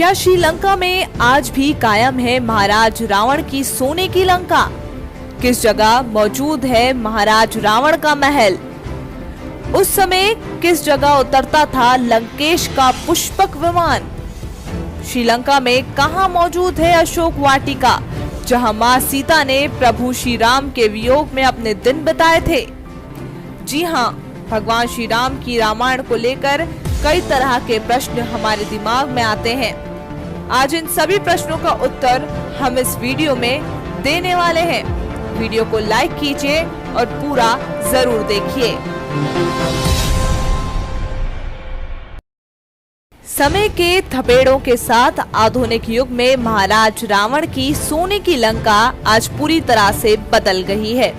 क्या श्रीलंका में आज भी कायम है महाराज रावण की सोने की लंका? किस जगह मौजूद है महाराज रावण का महल? उस समय किस जगह उतरता था लंकेश का पुष्पक विमान? श्रीलंका में कहां मौजूद है अशोक वाटिका, जहां मां सीता ने प्रभु श्री राम के वियोग में अपने दिन बिताए थे? जी हां, भगवान श्री राम की रामायण को लेकर कई तरह के प्रश्न हमारे दिमाग में आते हैं। आज इन सभी प्रश्नों का उत्तर हम इस वीडियो में देने वाले हैं। वीडियो को लाइक कीजिए और पूरा जरूर देखिए। समय के थपेड़ों के साथ आधुनिक युग में महाराज रावण की सोने की लंका आज पूरी तरह से बदल गई है।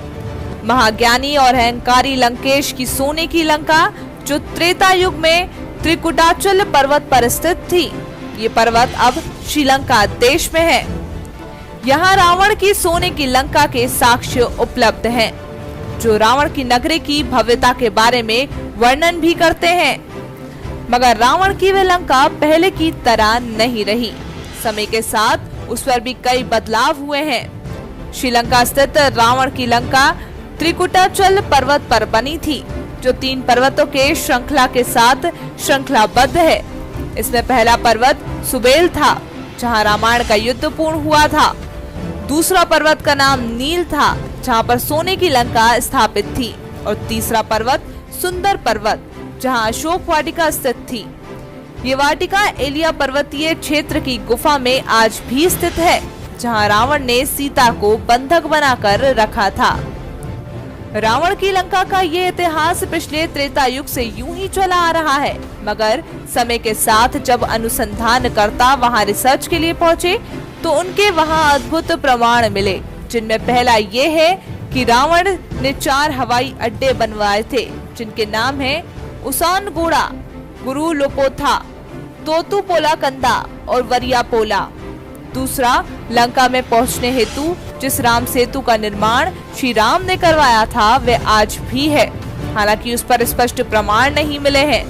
महाज्ञानी और अहंकारी लंकेश की सोने की लंका, जो त्रेता युग में त्रिकुटाचल पर्वत पर स्थित थी, ये पर्वत अब श्रीलंका देश में है। यहाँ रावण की सोने की लंका के साक्ष्य उपलब्ध हैं, जो रावण की नगरी की भव्यता के बारे में वर्णन भी करते हैं। मगर रावण की वह लंका पहले की तरह नहीं रही। समय के साथ उस पर भी कई बदलाव हुए हैं। श्रीलंका स्थित रावण की लंका त्रिकुटाचल पर्वत पर बनी थी, जो 3 पर्वतों के श्रृंखला के साथ श्रृंखलाबद्ध है। इसमें पहला पर्वत सुबेल था, जहां रामायण का युद्ध पूर्ण हुआ था। दूसरा पर्वत का नाम नील था, जहां पर सोने की लंका स्थापित थी। और तीसरा पर्वत सुंदर पर्वत, जहां अशोक वाटिका स्थित थी। ये वाटिका एलिया पर्वतीय क्षेत्र की गुफा में आज भी स्थित है, जहां रावण ने सीता को बंधक बनाकर रखा था। रावण की लंका का ये इतिहास पिछले त्रेता युग से यूं ही चला आ रहा है। मगर समय के साथ जब अनुसंधानकर्ता वहां रिसर्च के लिए पहुंचे, तो उनके वहां अद्भुत प्रमाण मिले, जिनमें पहला ये है कि रावण ने 4 हवाई अड्डे बनवाए थे, जिनके नाम हैं उसानगोड़ा, गुरु लोपोथा, तोतुपोला कंदा और वरियापोला। दूसरा, लंका में पहुंचने हेतु जिस राम सेतु का निर्माण श्री राम ने करवाया था, वह आज भी है। हालांकि उस पर स्पष्ट प्रमाण नहीं मिले हैं।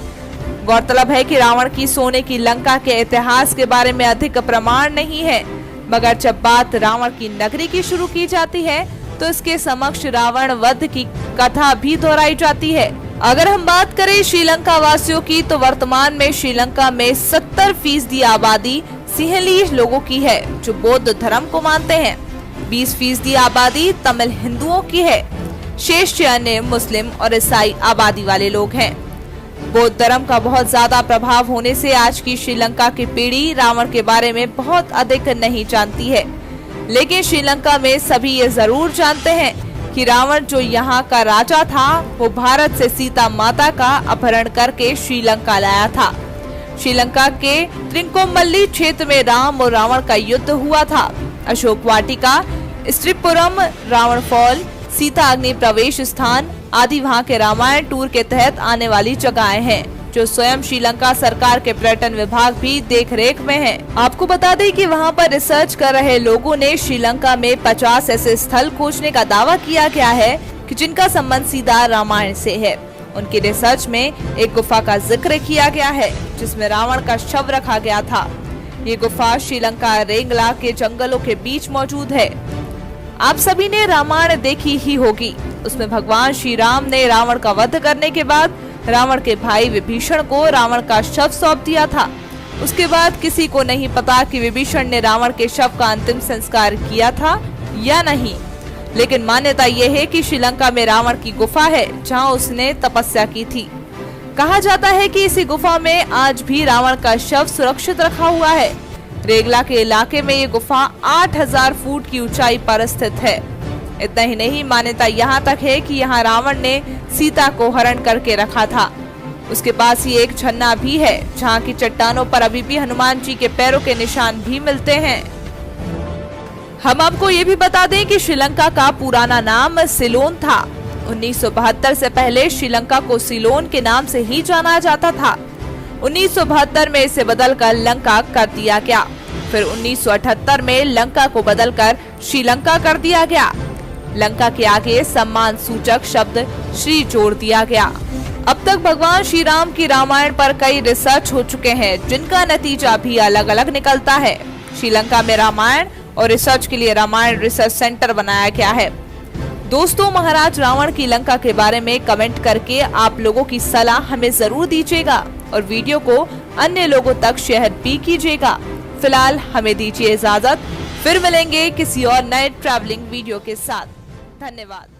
गौरतलब है कि रावण की सोने की लंका के इतिहास के बारे में अधिक प्रमाण नहीं है। मगर जब बात रावण की नगरी की शुरू की जाती है, तो इसके समक्ष रावण वध की कथा भी दोहराई जाती है। अगर हम बात करें श्रीलंका वासियों की, तो वर्तमान में श्रीलंका में 70% आबादी सिंहलीज लोगों की है, जो बौद्ध धर्म को मानते हैं। 20% आबादी तमिल हिंदुओं की है। शेष अन्य मुस्लिम और ईसाई आबादी वाले लोग हैं। बौद्ध धर्म का बहुत ज्यादा प्रभाव होने से आज की श्रीलंका की पीढ़ी रावण के बारे में बहुत अधिक नहीं जानती है। लेकिन श्रीलंका में सभी ये जरूर जानते हैं कि रावण जो यहाँ का राजा था, वो भारत से सीता माता का अपहरण करके श्रीलंका लाया था। श्रीलंका के त्रिंकोमल्ली क्षेत्र में राम और रावण का युद्ध हुआ था। अशोक वाटिका, स्त्रीपुरम, रावण फॉल, सीता अग्नि प्रवेश स्थान आदि वहां के रामायण टूर के तहत आने वाली जगहें हैं, जो स्वयं श्रीलंका सरकार के पर्यटन विभाग भी देख रेख में है। आपको बता दें कि वहां पर रिसर्च कर रहे लोगों ने श्रीलंका में 50 ऐसे स्थल खोजने का दावा किया गया है कि जिनका संबंध सीधा रामायण से है। उनकी रिसर्च में एक गुफा का जिक्र किया गया है, जिसमें रावण का शव रखा गया था। ये गुफा श्रीलंका रेंगला के जंगलों के बीच मौजूद है। आप सभी ने रामायण देखी ही होगी। उसमें भगवान श्री राम ने रावण का वध करने के बाद रावण के भाई विभीषण को रावण का शव सौंप दिया था। उसके बाद किसी को नहीं पता कि विभीषण ने रावण के शव का अंतिम संस्कार किया था या नहीं। लेकिन मान्यता यह है कि श्रीलंका में रावण की गुफा है, जहां उसने तपस्या की थी। कहा जाता है कि इसी गुफा में आज भी रावण का शव सुरक्षित रखा हुआ है। रेगला के इलाके में ये गुफा 8000 फुट की ऊंचाई पर स्थित है। इतना ही नहीं, मान्यता यहाँ तक है कि यहाँ रावण ने सीता को हरण करके रखा था। उसके पास ही एक झरना भी है, जहाँ की चट्टानों पर अभी भी हनुमान जी के पैरों के निशान भी मिलते हैं। हम आपको ये भी बता दें कि श्रीलंका का पुराना नाम सिलोन था। 1972 से पहले श्रीलंका को सिलोन के नाम से ही जाना जाता था। 1972 में इसे बदलकर लंका कर दिया गया। फिर 1978 में लंका को बदलकर श्रीलंका कर दिया गया। लंका के आगे सम्मान सूचक शब्द श्री जोड़ दिया गया। अब तक भगवान श्री राम की रामायण पर कई रिसर्च हो चुके हैं, जिनका नतीजा भी अलग अलग निकलता है। श्रीलंका में रामायण और रिसर्च के लिए रामायण रिसर्च सेंटर बनाया गया है। दोस्तों, महाराज रावण की लंका के बारे में कमेंट करके आप लोगों की सलाह हमें जरूर दीजिएगा और वीडियो को अन्य लोगों तक शेयर भी कीजिएगा। फिलहाल हमें दीजिए इजाजत, फिर मिलेंगे किसी और नए ट्रैवलिंग वीडियो के साथ। धन्यवाद।